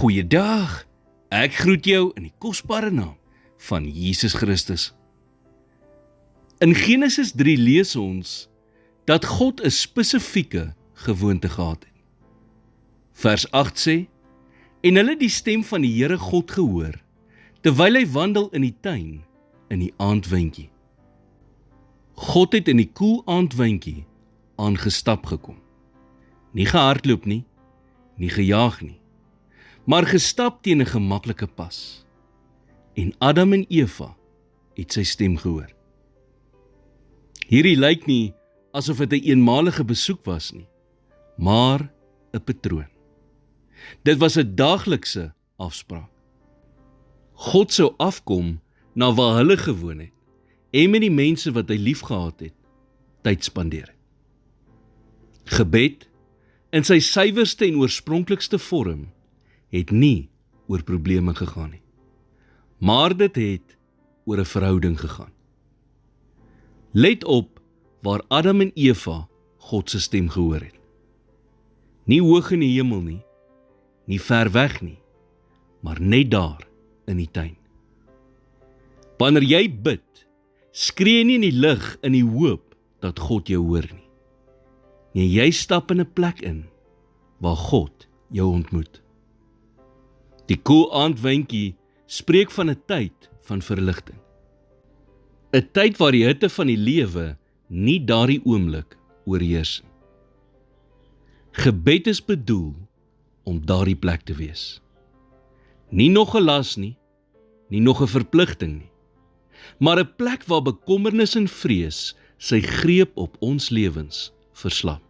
Goeiedag, ek groet jou in die kosbare naam van Jesus Christus. In Genesis 3 lees ons dat God 'n spesifieke gewoonte gehad het. Vers 8 sê, en hulle die stem van die Here God gehoor, terwyl hy wandel in die tuin in die aandwindjie. God het in die koel aandwindjie aangestap gekom. Nie gehardloop nie, nie gejaag nie, maar gestap teen 'n gemaklike pas. En Adam en Eva het sy stem gehoor. Hierdie lyk nie asof dit 'n eenmalige besoek was nie, maar 'n patroon. Dit was 'n daaglikse afspraak. God sou afkom na waar hulle gewoon het en met die mense wat hy liefgehad het, tyd spandeer het. Gebed, in sy suiwerste en oorspronklikste vorm, het nie oor probleme gegaan nie, maar dit het oor 'n verhouding gegaan. Let op waar Adam en Eva God se stem gehoor het. Nie hoog in die hemel nie, nie ver weg nie, maar net daar in die tuin. Wanneer jy bid, skree nie in die lug in die hoop dat God jou hoor nie. Nee, jy stap in 'n plek in waar God jou ontmoet. Die koel aandwindjie spreek van 'n tyd van verligting. 'n Tyd waar die hitte van die lewe nie daardie oomblik oorheers nie. Gebed is bedoel om daardie plek te wees. Nie nog 'n las nie, nie nog 'n verpligting nie, maar 'n plek waar bekommernis en vrees sy greep op ons lewens verslap.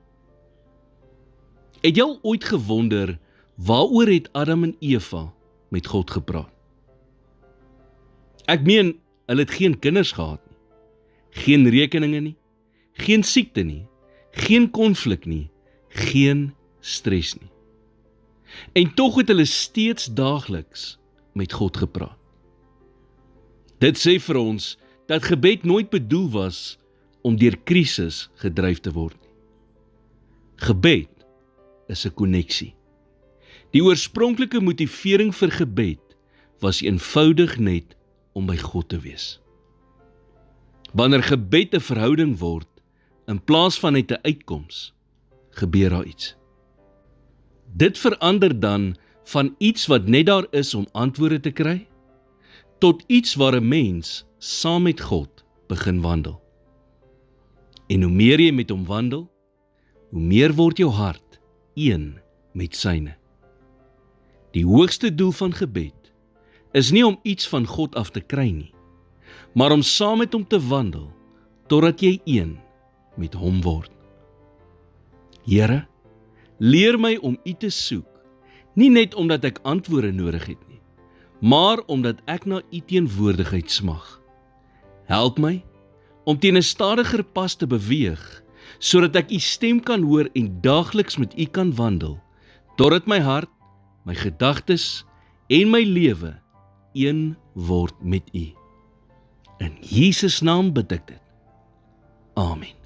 Het jy al ooit gewonder, waaroor het Adam en Eva met God gepraat? Ek meen, hulle het geen kinders gehad nie, geen rekeninge nie, geen siekte nie, geen konflik nie, geen stres nie. En tog het hulle steeds daagliks met God gepraat. Dit sê vir ons dat gebed nooit bedoel was om deur krisis gedryf te word nie. Gebed is 'n koneksie. Die oorspronklike motivering vir gebed was eenvoudig net om by God te wees. Wanneer gebed 'n verhouding word, in plaas van net 'n uitkoms, gebeur daar iets. Dit verander dan van iets wat net daar is om antwoorde te kry, tot iets waar 'n mens saam met God begin wandel. En hoe meer jy met hom wandel, hoe meer word jou hart een met syne. Die hoogste doel van gebed is nie om iets van God af te kry nie, maar om saam met hom te wandel, totdat jy een met hom word. Here, leer my om U te soek, nie net omdat ek antwoorde nodig het nie, maar omdat ek na U teenwoordigheid smag. Help my om teen 'n stadiger pas te beweeg, sodat ek U stem kan hoor en daagliks met U kan wandel, totdat my hart, my gedagtes en my lewe een word met U. In Jesus naam bid ek dit. Amen.